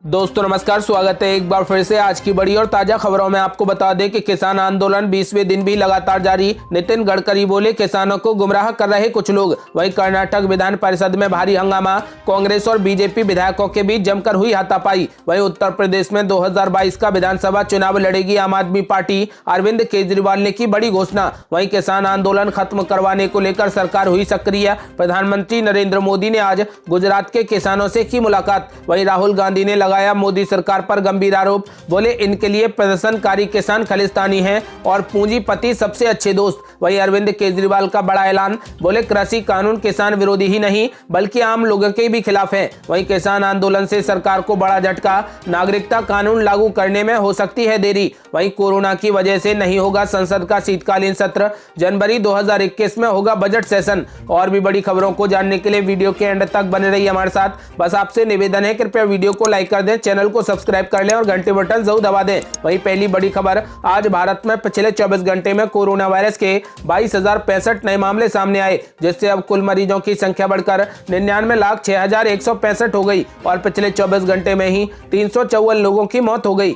दोस्तों नमस्कार, स्वागत है एक बार फिर से आज की बड़ी और ताजा खबरों में। आपको बता दें कि किसान आंदोलन 20वें दिन भी लगातार जारी। नितिन गडकरी बोले, किसानों को गुमराह कर रहे कुछ लोग। वहीं कर्नाटक विधान परिषद में भारी हंगामा, कांग्रेस और बीजेपी विधायकों के बीच जमकर हुई हाथापाई। वहीं उत्तर प्रदेश में 2022 का विधानसभा चुनाव लड़ेगी आम आदमी पार्टी, अरविंद केजरीवाल ने की बड़ी घोषणा। वहीं किसान आंदोलन खत्म करवाने को लेकर सरकार हुई सक्रिय। प्रधानमंत्री नरेंद्र मोदी ने आज गुजरात के किसानों से की मुलाकात। वहीं राहुल गांधी ने लगाया मोदी सरकार पर गंभीर आरोप। बोले, इनके लिए प्रदर्शनकारी किसान खालिस्तानी हैं और पूंजीपति सबसे अच्छे दोस्त। वहीं अरविंद केजरीवाल का बड़ा ऐलान। बोले, कृषि कानून किसान विरोधी ही नहीं बल्कि आम लोगों के भी खिलाफ है। वहीं किसान आंदोलन से सरकार को बड़ा झटका, नागरिकता कानून लागू करने में हो सकती है देरी। वहीं कोरोना की वजह से नहीं होगा संसद का शीतकालीन सत्र, जनवरी 2021 में होगा बजट सेशन। और भी बड़ी खबरों को जानने के लिए वीडियो के एंड तक बने रहिए हमारे साथ। बस आपसे निवेदन है, कृपया वीडियो को लाइक कर दें, चैनल को सब्सक्राइब कर लें और घंटे बटन जरूर दबा दें। वहीं पहली बड़ी खबर, आज भारत में पिछले 24 घंटे में कोरोना वायरस के 22,065 नए मामले सामने आए, जिससे अब कुल मरीजों की संख्या बढ़कर 99,06,165 हो गई और पिछले 24 घंटे में ही 354 लोगों की मौत हो गई।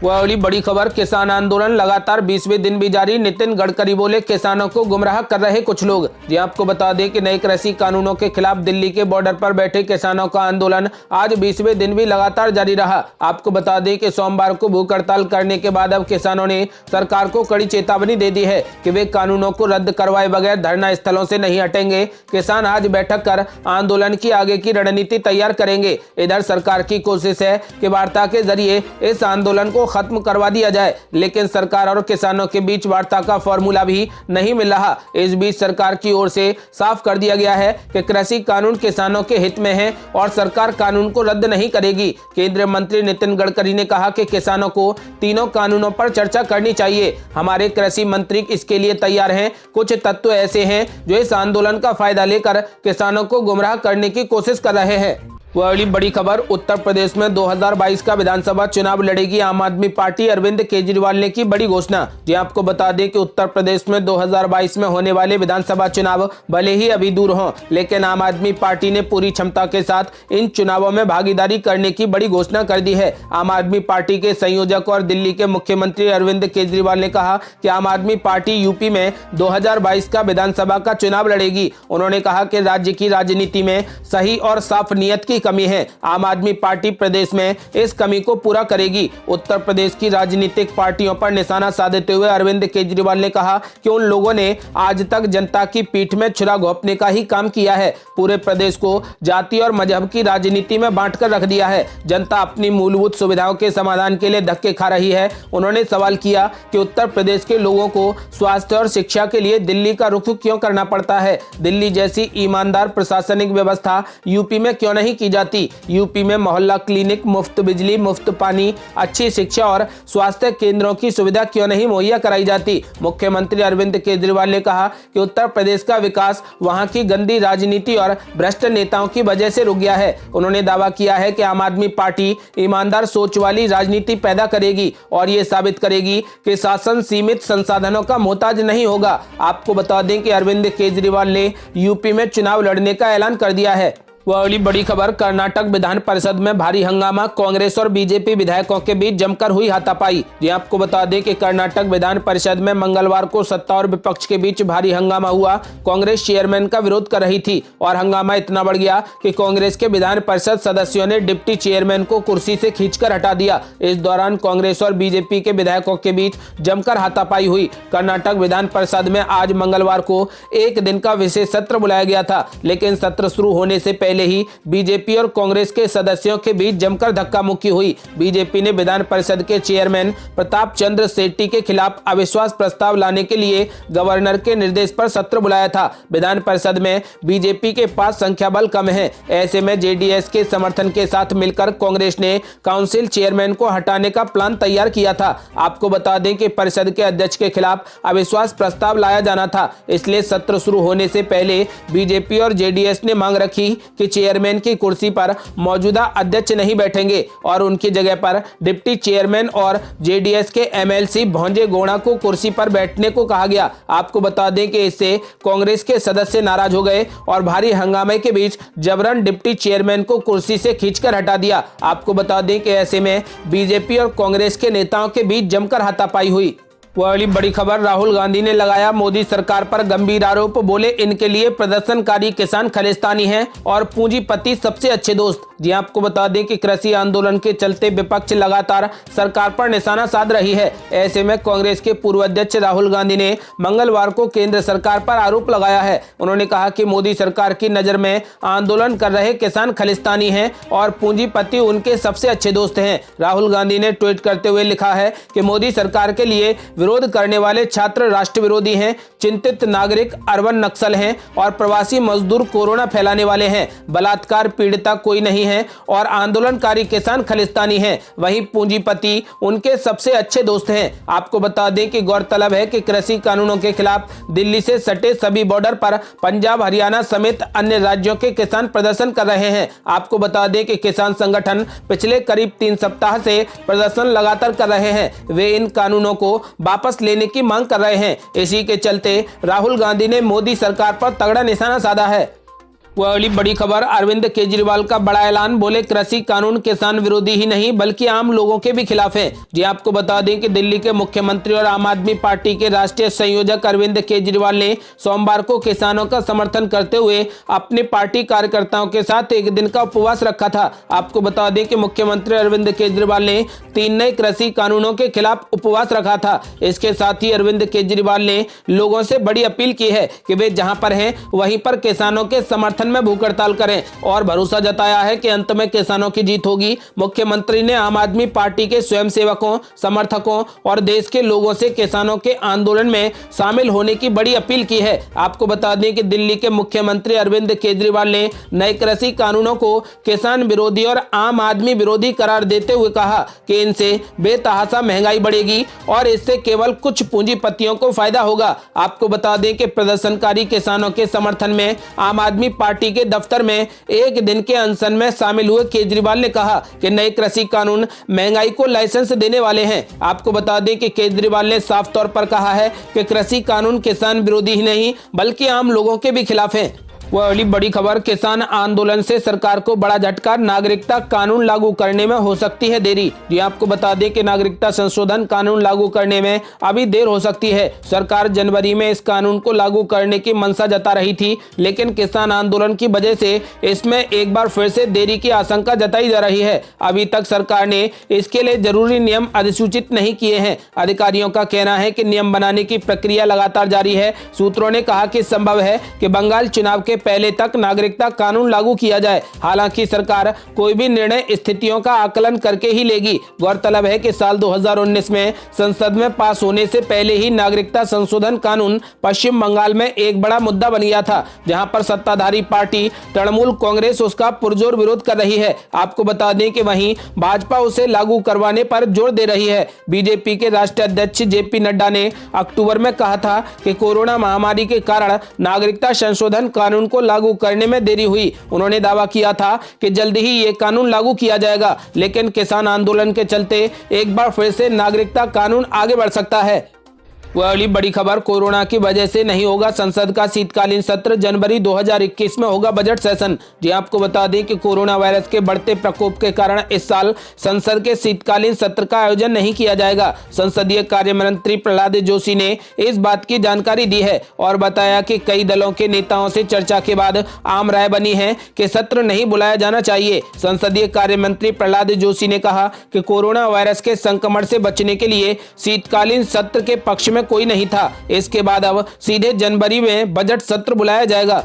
वह अगली बड़ी खबर, किसान आंदोलन लगातार 20वें दिन भी जारी। नितिन गडकरी बोले, किसानों को गुमराह कर रहे कुछ लोग। जी आपको बता दें कि नए कृषि कानूनों के खिलाफ दिल्ली के बॉर्डर पर बैठे किसानों का आंदोलन आज 20वें दिन भी लगातार जारी रहा। आपको बता दें कि सोमवार को भूख हड़ताल करने के बाद अब किसानों ने सरकार को कड़ी चेतावनी दे दी है कि वे कानूनों को रद्द करवाए बगैर धरना स्थलों से नहीं हटेंगे। किसान आज बैठक कर आंदोलन की आगे की रणनीति तैयार करेंगे। इधर सरकार की कोशिश है कि वार्ता के जरिए इस आंदोलन को खत्म करवा दिया जाए, लेकिन सरकार और किसानों के बीच वार्ता का फॉर्मूला भी नहीं मिल रहा। इस बीच सरकार की ओर से साफ कर दिया गया है कि कृषि कानून किसानों के हित में है और सरकार कानून को रद्द नहीं करेगी। केंद्रीय मंत्री नितिन गडकरी ने कहा कि किसानों को तीनों कानूनों पर चर्चा करनी चाहिए। हमारे कृषि मंत्री इसके लिए तैयार हैं। कुछ तत्व ऐसे हैं जो इस आंदोलन का फायदा लेकर किसानों को गुमराह करने की कोशिश कर रहे हैं। वह अगली बड़ी खबर, उत्तर प्रदेश में 2022 का विधानसभा चुनाव लड़ेगी आम आदमी पार्टी, अरविंद केजरीवाल ने की बड़ी घोषणा। जी आपको बता दें कि उत्तर प्रदेश में 2022 में होने वाले विधानसभा चुनाव भले ही अभी दूर हों, लेकिन आम आदमी पार्टी ने पूरी क्षमता के साथ इन चुनावों में भागीदारी करने की बड़ी घोषणा कर दी है। आम आदमी पार्टी के संयोजक और दिल्ली के मुख्यमंत्री अरविंद केजरीवाल ने कहा कि आम आदमी पार्टी यूपी में 2022 का विधानसभा का चुनाव लड़ेगी। उन्होंने कहा कि राज्य की राजनीति में सही और साफ नीयत की कमी है। आम आदमी पार्टी प्रदेश में इस कमी को पूरा करेगी। उत्तर प्रदेश की राजनीतिक पार्टियों पर निशाना साधते हुए अरविंद केजरीवाल ने कहा कि उन लोगों ने आज तक जनता की पीठ में छुरा घोंपने का ही काम किया है। पूरे प्रदेश को जाति और मजहब की राजनीति में बांटकर रख दिया है। जनता अपनी मूलभूत सुविधाओं के समाधान के लिए धक्के खा रही है। उन्होंने सवाल किया कि उत्तर प्रदेश के लोगों को स्वास्थ्य और शिक्षा के लिए दिल्ली का रुख क्यों करना पड़ता है। दिल्ली जैसी ईमानदार प्रशासनिक व्यवस्था यूपी में क्यों नहीं की जाती। यूपी में मोहल्ला क्लिनिक, मुफ्त बिजली, मुफ्त पानी, अच्छी शिक्षा और स्वास्थ्य केंद्रों की सुविधा क्यों नहीं मुहैया कराई जाती। मुख्यमंत्री अरविंद केजरीवाल ने कहा कि उत्तर प्रदेश का विकास वहां की गंदी राजनीति और भ्रष्ट नेताओं की वजह से रुक गया है। उन्होंने दावा किया है कि आम आदमी पार्टी ईमानदार सोच वाली राजनीति पैदा करेगी और ये साबित करेगी कि शासन सीमित संसाधनों का मोहताज नहीं होगा। आपको बता दें कि अरविंद केजरीवाल ने यूपी में चुनाव लड़ने का ऐलान कर दिया है। वह अगली बड़ी खबर, कर्नाटक विधान परिषद में भारी हंगामा, कांग्रेस और बीजेपी विधायकों के बीच जमकर हुई हाथापाई। जी आपको बता दें कि कर्नाटक विधान परिषद में मंगलवार को सत्ता और विपक्ष के बीच भारी हंगामा हुआ। कांग्रेस चेयरमैन का विरोध कर रही थी और हंगामा इतना बढ़ गया कि कांग्रेस के विधान परिषद सदस्यों ने डिप्टी चेयरमैन को कुर्सी से खींचकर हटा दिया। इस दौरान कांग्रेस और बीजेपी के विधायकों के बीच जमकर हाथापाई हुई। कर्नाटक विधान परिषद में आज मंगलवार को एक दिन का विशेष सत्र बुलाया गया था, लेकिन सत्र शुरू होने से पहले ही बीजेपी और कांग्रेस के सदस्यों के बीच जमकर धक्का मुक्की हुई। बीजेपी ने विधान परिषद के चेयरमैन प्रताप चंद्र शेट्टी के खिलाफ अविश्वास प्रस्ताव लाने के लिए गवर्नर के निर्देश पर सत्र बुलाया था। विधान परिषद में बीजेपी के पास संख्या बल कम है। ऐसे में जेडीएस के समर्थन के साथ मिलकर कांग्रेस ने काउंसिल चेयरमैन को हटाने का प्लान तैयार किया था। आपको बता दें कि परिषद के अध्यक्ष के खिलाफ अविश्वास प्रस्ताव लाया जाना था, इसलिए सत्र शुरू होने से पहले बीजेपी और जेडीएस ने मांग रखी कि कि चेयरमैन की कुर्सी पर मौजूदा अध्यक्ष नहीं बैठेंगे और उनकी जगह पर डिप्टी चेयरमैन और जेडीएस के एमएलसी भोंजे गोड़ा को कुर्सी पर बैठने को कहा गया। आपको बता दें कि इससे कांग्रेस के सदस्य नाराज हो गए और भारी हंगामे के बीच जबरन डिप्टी चेयरमैन को कुर्सी से खींचकर हटा दिया। आपको बता दें कि ऐसे में बीजेपी और कांग्रेस के नेताओं के बीच जमकर हाथापाई हुई। वह अगली बड़ी खबर, राहुल गांधी ने लगाया मोदी सरकार पर गंभीर आरोप। बोले इनके लिए प्रदर्शनकारी किसान खालिस्तानी हैं और पूंजीपति सबसे अच्छे दोस्त। जी आपको बता दें कि कृषि आंदोलन के चलते विपक्ष लगातार सरकार पर निशाना साध रही है। ऐसे में कांग्रेस के पूर्व अध्यक्ष राहुल गांधी ने मंगलवार को केंद्र सरकार पर आरोप लगाया है। उन्होंने कहा कि मोदी सरकार की नजर में आंदोलन कर रहे किसान खालिस्तानी हैं और पूंजीपति उनके सबसे अच्छे दोस्त हैं। राहुल गांधी ने ट्वीट करते हुए लिखा है कि मोदी सरकार के लिए विरोध करने वाले छात्र राष्ट्र विरोधी हैं, चिंतित नागरिक अर्बन नक्सल हैं और प्रवासी मजदूर कोरोना फैलाने वाले हैं। बलात्कार पीड़िता कोई नहीं है और आंदोलनकारी किसान खालिस्तानी हैं। वहीं पूंजीपति उनके सबसे अच्छे दोस्त हैं। आपको बता दें कि गौरतलब है कि कृषि कानूनों के खिलाफ दिल्ली से सटे सभी बॉर्डर पर पंजाब, हरियाणा समेत अन्य राज्यों के किसान प्रदर्शन कर रहे हैं। आपको बता दें कि किसान संगठन पिछले करीब 3 सप्ताह से प्रदर्शन लगातार कर रहे हैं। वे इन कानूनों को वापस लेने की मांग कर रहे हैं। इसी के चलते राहुल गांधी ने मोदी सरकार पर तगड़ा निशाना साधा है। वह अगली बड़ी खबर, अरविंद केजरीवाल का बड़ा ऐलान। बोले कृषि कानून किसान विरोधी ही नहीं बल्कि आम लोगों के भी खिलाफ है। जी आपको बता दें कि दिल्ली के मुख्यमंत्री और आम आदमी पार्टी के राष्ट्रीय संयोजक अरविंद केजरीवाल ने सोमवार को किसानों का समर्थन करते हुए अपने पार्टी कार्यकर्ताओं के साथ एक दिन का उपवास रखा था। आपको बता दें कि मुख्यमंत्री अरविंद केजरीवाल ने 3 नए कृषि कानूनों के खिलाफ उपवास रखा था। इसके साथ ही अरविंद केजरीवाल ने लोगों से बड़ी अपील की है कि वे जहां पर हैं वहीं पर किसानों के समर्थन में भूख हड़ताल करें और भरोसा जताया है कि अंत में किसानों की जीत होगी। मुख्यमंत्री ने आम आदमी पार्टी के स्वयंसेवकों, समर्थकों और देश के लोगों से किसानों के आंदोलन में शामिल होने की बड़ी अपील की है। आपको बता दें कि दिल्ली के मुख्यमंत्री अरविंद केजरीवाल ने नए कृषि कानूनों को किसान विरोधी और आम आदमी विरोधी करार देते हुए कहा कि इनसे बेतहाशा महंगाई बढ़ेगी और इससे केवल कुछ पूंजीपतियों को फायदा होगा। आपको बता दें कि प्रदर्शनकारी किसानों के समर्थन में आम आदमी पार्टी के दफ्तर में एक दिन के अनशन में शामिल हुए केजरीवाल ने कहा कि नए कृषि कानून महंगाई को लाइसेंस देने वाले हैं। आपको बता दें कि केजरीवाल ने साफ तौर पर कहा है कि कृषि कानून किसान विरोधी ही नहीं बल्कि आम लोगों के भी खिलाफ हैं। वह अगली बड़ी खबर, किसान आंदोलन से सरकार को बड़ा झटका। नागरिकता कानून लागू करने में हो सकती है देरी। जी आपको बता दें कि नागरिकता संशोधन कानून लागू करने में अभी देर हो सकती है। सरकार जनवरी में इस कानून को लागू करने की मंशा जता रही थी, लेकिन किसान आंदोलन की वजह से इसमें एक बार फिर से देरी की आशंका जताई जा रही है। अभी तक सरकार ने इसके लिए जरूरी नियम अधिसूचित नहीं किए हैं। अधिकारियों का कहना है कि नियम बनाने की प्रक्रिया लगातार जारी है। सूत्रों ने कहा कि संभव है कि बंगाल चुनाव के पहले तक नागरिकता कानून लागू किया जाए। हालांकि सरकार कोई भी निर्णय स्थितियों का आकलन करके ही लेगी। गौरतलब है कि साल 2019 में संसद में पास होने से पहले ही नागरिकता संशोधन कानून पश्चिम बंगाल में एक बड़ा मुद्दा बन गया था, जहां पर सत्ताधारी पार्टी तृणमूल कांग्रेस उसका पुरजोर विरोध कर रही है। आपको बता दें कि वहीं भाजपा उसे लागू करवाने पर जोर दे रही है। बीजेपी के राष्ट्रीय अध्यक्ष जेपी नड्डा ने अक्टूबर में कहा था कि कोरोना महामारी के कारण नागरिकता संशोधन कानून को लागू करने में देरी हुई। उन्होंने दावा किया था कि जल्द ही ये कानून लागू किया जाएगा, लेकिन किसान आंदोलन के चलते एक बार फिर से नागरिकता कानून आगे बढ़ सकता है। वह अगली बड़ी खबर, कोरोना की वजह से नहीं होगा संसद का शीतकालीन सत्र। जनवरी 2021 में होगा बजट सेशन। जी आपको बता दें कि कोरोना वायरस के बढ़ते प्रकोप के कारण इस साल संसद के शीतकालीन सत्र का आयोजन नहीं किया जाएगा। संसदीय कार्य मंत्री प्रहलाद जोशी ने इस बात की जानकारी दी है और बताया कि कई दलों के नेताओं से चर्चा के बाद आम राय बनी है कि सत्र नहीं बुलाया जाना चाहिए। संसदीय कार्य मंत्री प्रहलाद जोशी ने कहा कि कोरोना वायरस के संक्रमण से बचने के लिए शीतकालीन सत्र के पक्ष में कोई नहीं था। इसके बाद अब सीधे जनवरी में बजट सत्र बुलाया जाएगा।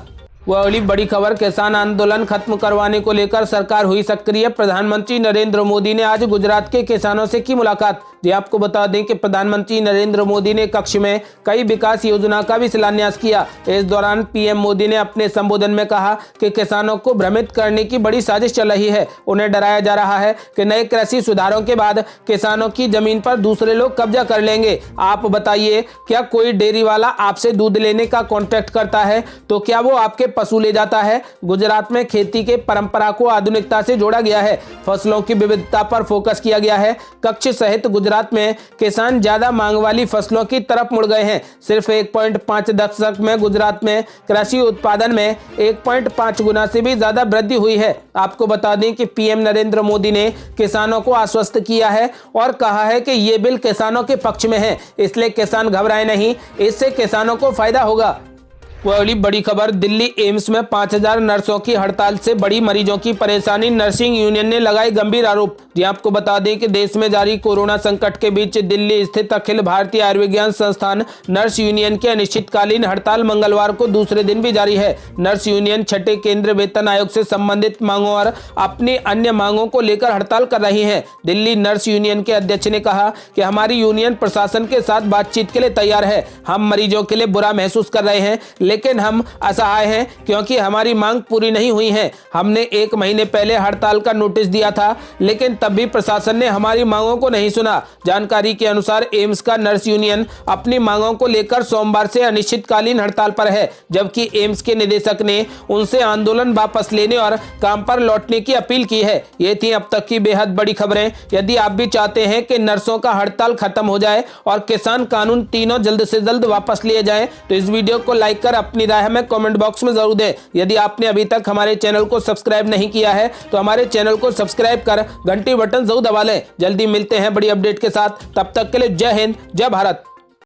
वह अगली बड़ी खबर, किसान आंदोलन खत्म करवाने को लेकर सरकार हुई सक्रिय। प्रधानमंत्री नरेंद्र मोदी ने आज गुजरात के किसानों से की मुलाकात। जी आपको बता दें कि प्रधानमंत्री नरेंद्र मोदी ने कक्ष में कई विकास योजना का भी शिलान्यास किया। इस दौरान पीएम मोदी ने अपने संबोधन में कहा कि किसानों को भ्रमित करने की बड़ी साजिश चल रही है। उन्हें डराया जा रहा है कि नए कृषि सुधारों के बाद किसानों की जमीन पर दूसरे लोग कब्जा कर लेंगे। आप बताइए, क्या कोई डेयरी वाला आपसे दूध लेने का कॉन्ट्रैक्ट करता है तो क्या वो आपके पशु ले जाता है? गुजरात में खेती के परंपरा को आधुनिकता से जोड़ा गया है। फसलों की विविधता पर फोकस किया गया है। कच्छ सहित गुजरात में किसान ज्यादा मांग वाली फसलों की तरफ मुड़ गए हैं। सिर्फ 1.5 दशक में गुजरात में कृषि उत्पादन में 1.5 गुना से भी ज्यादा वृद्धि हुई है। आपको बता दें कि पीएम नरेंद्र मोदी ने किसानों को आश्वस्त किया है और कहा है कि ये बिल किसानों के पक्ष में है, इसलिए किसान घबराए नहीं, इससे किसानों को फायदा होगा। वही बड़ी खबर, दिल्ली एम्स में 5000 नर्सों की हड़ताल से बड़ी मरीजों की परेशानी, नर्सिंग यूनियन ने लगाए गंभीर आरोप। जी आपको बता दें कि देश में जारी कोरोना संकट के बीच दिल्ली स्थित अखिल भारतीय आयुर्विज्ञान संस्थान नर्स यूनियन की अनिश्चितकालीन हड़ताल मंगलवार को दूसरे दिन भी जारी है। नर्स यूनियन छठे केंद्रीय वेतन आयोग से संबंधित मांगों और अपनी अन्य मांगों को लेकर हड़ताल कर रही है। दिल्ली नर्स यूनियन के अध्यक्ष ने कहा कि हमारी यूनियन प्रशासन के साथ बातचीत के लिए तैयार है। हम मरीजों के लिए बुरा महसूस कर रहे हैं, लेकिन हम असहाय हैं क्योंकि हमारी मांग पूरी नहीं हुई है। हमने 1 महीने पहले हड़ताल का नोटिस दिया था, लेकिन तब भी प्रशासन ने हमारी मांगों को नहीं सुना। जानकारी के अनुसार एम्स का नर्स यूनियन अपनी मांगों को लेकर सोमवार से अनिश्चितकालीन हड़ताल पर है, जबकि एम्स के निदेशक ने उनसे आंदोलन वापस लेने और काम पर लौटने की अपील की है। ये थी अब तक की बेहद बड़ी खबरें। यदि आप भी चाहते हैं कि नर्सों का हड़ताल खत्म हो जाए और किसान कानून तीनों जल्द से जल्द वापस लिए जाएं, तो इस वीडियो को लाइक कर अपनी राय हमें कमेंट बॉक्स में जरूर दें। यदि आपने अभी तक हमारे चैनल को सब्सक्राइब नहीं किया है तो हमारे चैनल को सब्सक्राइब कर घंटी बटन जरूर दबा लें। जल्दी मिलते हैं बड़ी अपडेट के साथ, तब तक के लिए जय हिंद, जय भारत।